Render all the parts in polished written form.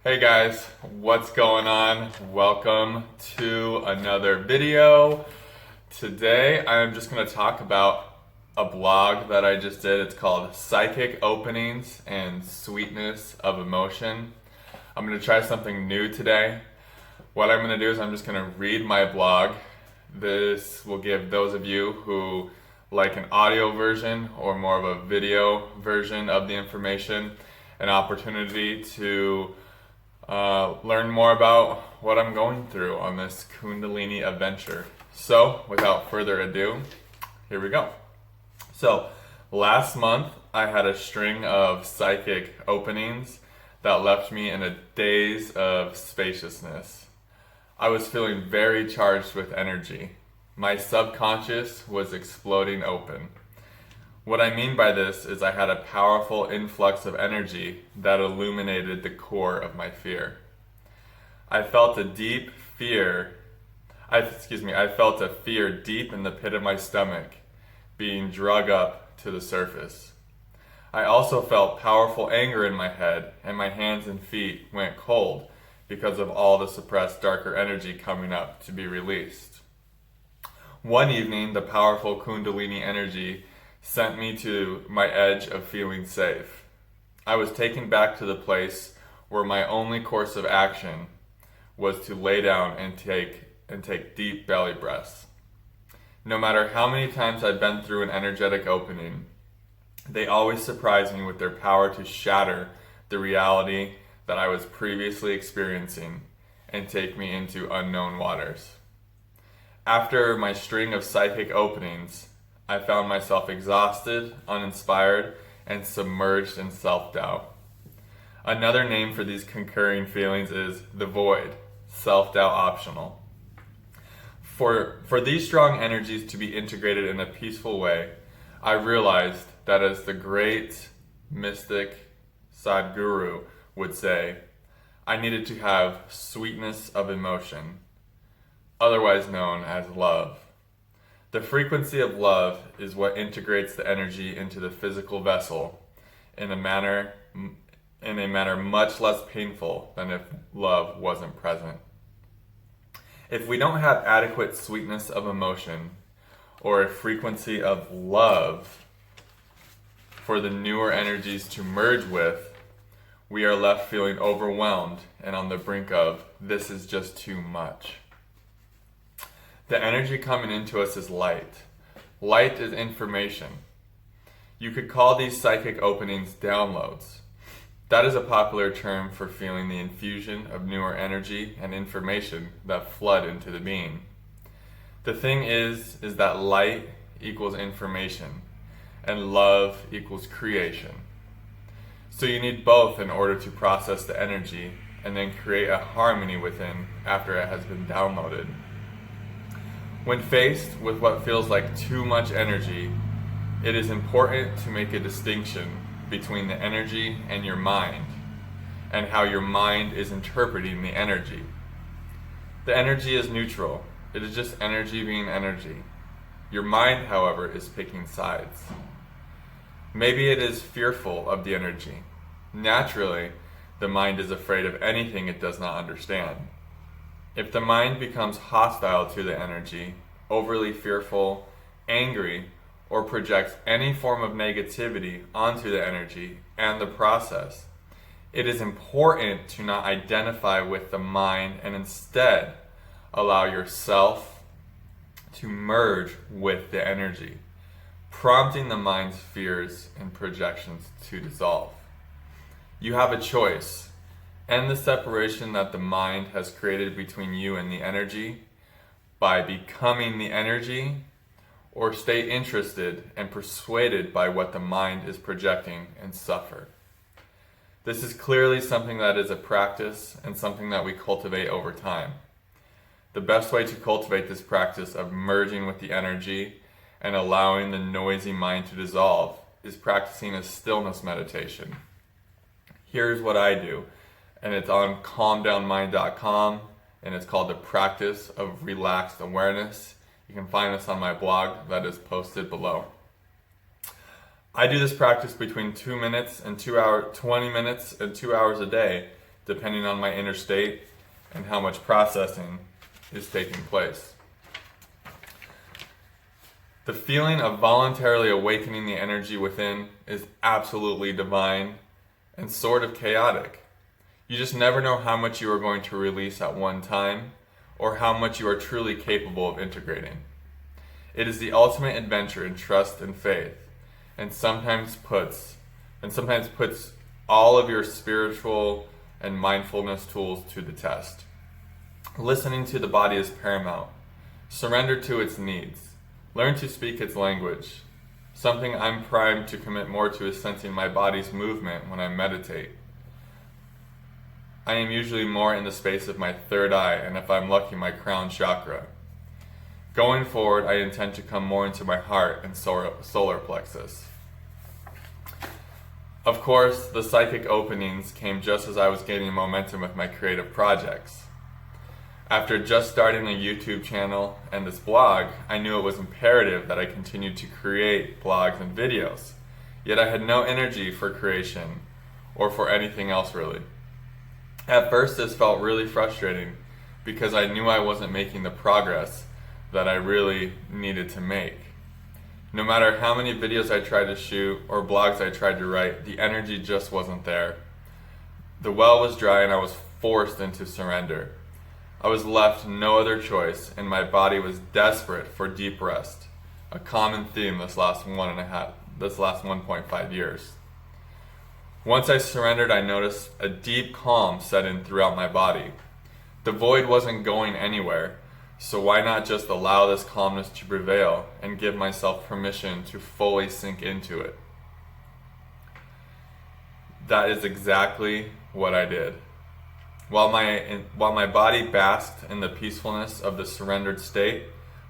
Hey guys, what's going on? Welcome to another video. Today I'm just going to talk about a blog that I just did. It's called Psychic Openings and Sweetness of Emotion. I'm going to try something new today. What I'm going to do is I'm just going to read my blog. This will give those of you who like an audio version or more of a video version of the information an opportunity to learn more about what I'm going through on this Kundalini adventure. So, without further ado, here we go. So, last month I had a string of psychic openings that left me in a daze of spaciousness. I was feeling very charged with energy. My subconscious was exploding open. What I mean by this is I had a powerful influx of energy that illuminated the core of my fear. I felt a fear deep in the pit of my stomach being drug up to the surface. I also felt powerful anger in my head, and my hands and feet went cold because of all the suppressed darker energy coming up to be released. One evening, the powerful Kundalini energy sent me to my edge of feeling safe. I was taken back to the place where my only course of action was to lay down and take deep belly breaths. No matter how many times I've been through an energetic opening, they always surprise me with their power to shatter the reality that I was previously experiencing and take me into unknown waters. After my string of psychic openings, I found myself exhausted, uninspired, and submerged in self-doubt. Another name for these concurring feelings is the void, self-doubt optional. For these strong energies to be integrated in a peaceful way, I realized that, as the great mystic Sadhguru would say, I needed to have sweetness of emotion, otherwise known as love. The frequency of love is what integrates the energy into the physical vessel in a manner much less painful than if love wasn't present. If we don't have adequate sweetness of emotion or a frequency of love for the newer energies to merge with, we are left feeling overwhelmed and on the brink of, this is just too much. The energy coming into us is light. Light is information. You could call these psychic openings downloads. That is a popular term for feeling the infusion of newer energy and information that flood into the being. The thing is that light equals information, and love equals creation. So you need both in order to process the energy and then create a harmony within after it has been downloaded. When faced with what feels like too much energy, it is important to make a distinction between the energy and your mind, and how your mind is interpreting the energy. The energy is neutral. It is just energy being energy. Your mind, however, is picking sides. Maybe it is fearful of the energy. Naturally, the mind is afraid of anything it does not understand. If the mind becomes hostile to the energy, overly fearful, angry, or projects any form of negativity onto the energy and the process, it is important to not identify with the mind and instead allow yourself to merge with the energy, prompting the mind's fears and projections to dissolve. You have a choice. End the separation that the mind has created between you and the energy by becoming the energy, or stay interested and persuaded by what the mind is projecting and suffer. This is clearly something that is a practice and something that we cultivate over time. The best way to cultivate this practice of merging with the energy and allowing the noisy mind to dissolve is practicing a stillness meditation. Here's what I do. And it's on calmdownmind.com, and it's called The Practice of Relaxed Awareness. You can find this on my blog that is posted below. I do this practice between 20 minutes and 2 hours a day depending on my inner state and how much processing is taking place. The feeling of voluntarily awakening the energy within is absolutely divine and sort of chaotic. You just never know how much you are going to release at one time or how much you are truly capable of integrating. It is the ultimate adventure in trust and faith, and sometimes puts all of your spiritual and mindfulness tools to the test. Listening to the body is paramount. Surrender to its needs. Learn to speak its language. Something I'm primed to commit more to is sensing my body's movement when I meditate. I am usually more in the space of my third eye, and if I'm lucky, my crown chakra. Going forward, I intend to come more into my heart and solar plexus. Of course, the psychic openings came just as I was gaining momentum with my creative projects. After just starting a YouTube channel and this blog, I knew it was imperative that I continued to create blogs and videos. Yet I had no energy for creation or for anything else really. At first this felt really frustrating because I knew I wasn't making the progress that I really needed to make. No matter how many videos I tried to shoot or blogs I tried to write, the energy just wasn't there. The well was dry and I was forced into surrender. I was left no other choice, and my body was desperate for deep rest, a common theme this last 1.5 years. Once I surrendered, I noticed a deep calm set in throughout my body. The void wasn't going anywhere, so why not just allow this calmness to prevail and give myself permission to fully sink into it? That is exactly what I did. While my body basked in the peacefulness of the surrendered state,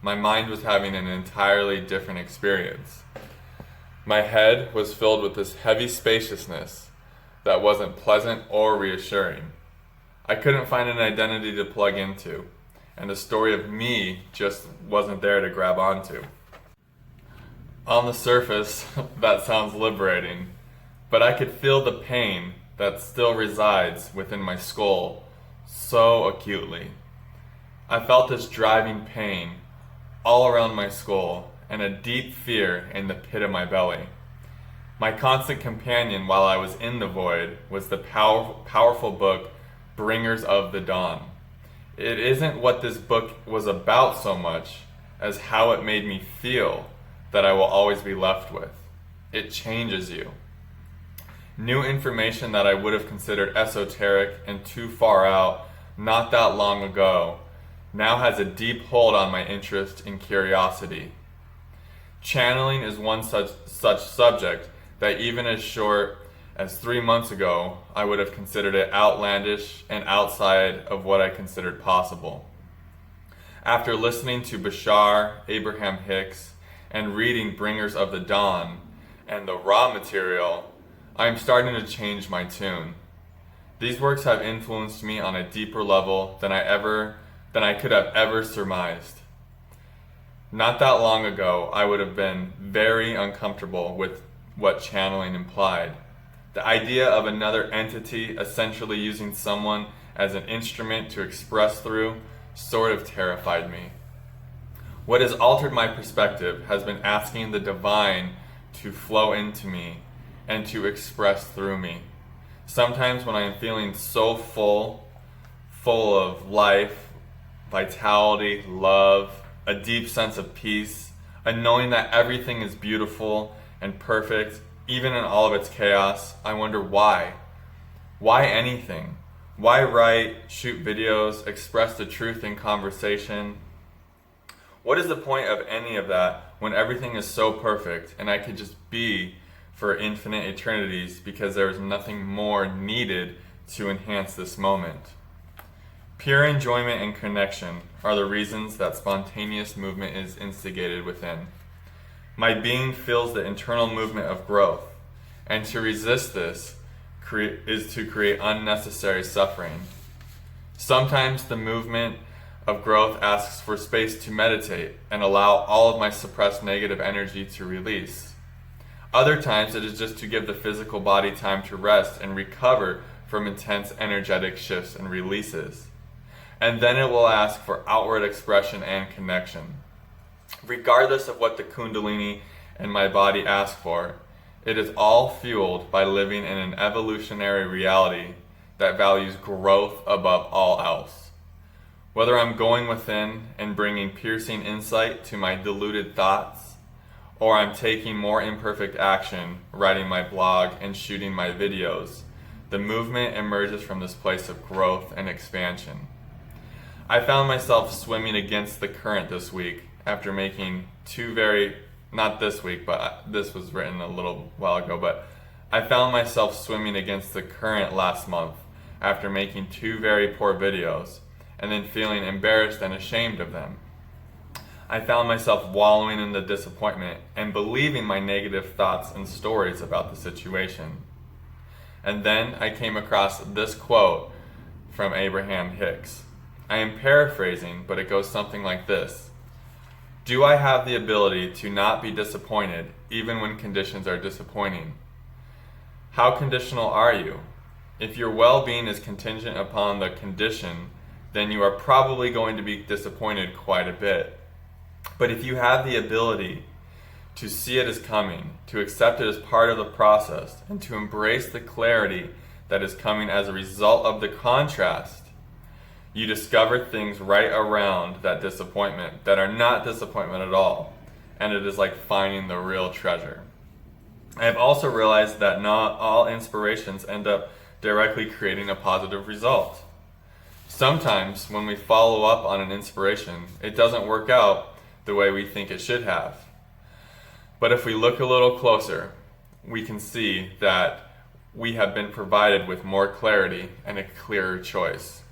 my mind was having an entirely different experience. My head was filled with this heavy spaciousness that wasn't pleasant or reassuring. I couldn't find an identity to plug into, and the story of me just wasn't there to grab onto. On the surface, that sounds liberating, but I could feel the pain that still resides within my skull so acutely. I felt this driving pain all around my skull and a deep fear in the pit of my belly. My constant companion while I was in the void was the powerful book Bringers of the Dawn. It isn't what this book was about so much as how it made me feel that I will always be left with. It changes you. New information that I would have considered esoteric and too far out not that long ago now has a deep hold on my interest and curiosity. Channeling is one such subject that even as short as 3 months ago, I would have considered it outlandish and outside of what I considered possible. After listening to Bashar, Abraham Hicks, and reading Bringers of the Dawn and the raw material, I am starting to change my tune. These works have influenced me on a deeper level than I could have ever surmised. Not that long ago, I would have been very uncomfortable with what channeling implied. The idea of another entity essentially using someone as an instrument to express through sort of terrified me. What has altered my perspective has been asking the divine to flow into me and to express through me. Sometimes when I am feeling so full of life, vitality, love, a deep sense of peace, a knowing that everything is beautiful and perfect, even in all of its chaos, I wonder why. Why anything? Why write, shoot videos, express the truth in conversation? What is the point of any of that when everything is so perfect and I could just be for infinite eternities because there is nothing more needed to enhance this moment? Pure enjoyment and connection are the reasons that spontaneous movement is instigated within. My being feels the internal movement of growth, and to resist this is to create unnecessary suffering. Sometimes the movement of growth asks for space to meditate and allow all of my suppressed negative energy to release. Other times it is just to give the physical body time to rest and recover from intense energetic shifts and releases. And then it will ask for outward expression and connection. Regardless of what the Kundalini and my body ask for, it is all fueled by living in an evolutionary reality that values growth above all else. Whether I'm going within and bringing piercing insight to my deluded thoughts, or I'm taking more imperfect action, writing my blog and shooting my videos, the movement emerges from this place of growth and expansion. I found myself swimming against the current this week after making not this week, but this was written a little while ago, but I found myself swimming against the current last month after making 2 very poor videos and then feeling embarrassed and ashamed of them. I found myself wallowing in the disappointment and believing my negative thoughts and stories about the situation. And then I came across this quote from Abraham Hicks. I am paraphrasing, but it goes something like this. Do I have the ability to not be disappointed even when conditions are disappointing? How conditional are you? If your well-being is contingent upon the condition, then you are probably going to be disappointed quite a bit. But if you have the ability to see it as coming, to accept it as part of the process, and to embrace the clarity that is coming as a result of the contrast, you discover things right around that disappointment that are not disappointment at all, and it is like finding the real treasure. I have also realized that not all inspirations end up directly creating a positive result. Sometimes when we follow up on an inspiration, it doesn't work out the way we think it should have. But if we look a little closer, we can see that we have been provided with more clarity and a clearer choice.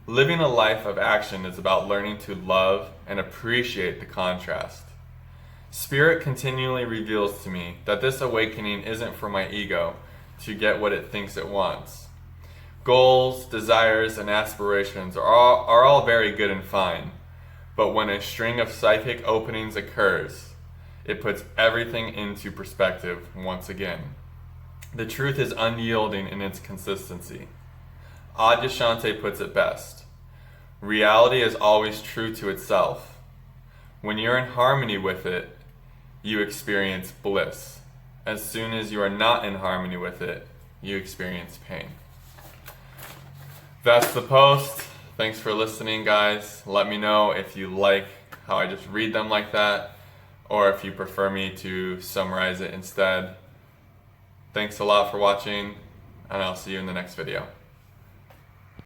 Living a life of action is about learning to love and appreciate the contrast. Spirit continually reveals to me that this awakening isn't for my ego to get what it thinks it wants. Goals, desires, and aspirations are all very good and fine, but when a string of psychic openings occurs, it puts everything into perspective once again. The truth is unyielding in its consistency. Adyashanti puts it best. Reality is always true to itself. When you're in harmony with it, you experience bliss. As soon as you are not in harmony with it, you experience pain. That's the post. Thanks for listening, guys. Let me know if you like how I just read them like that, or if you prefer me to summarize it instead. Thanks a lot for watching, and I'll see you in the next video.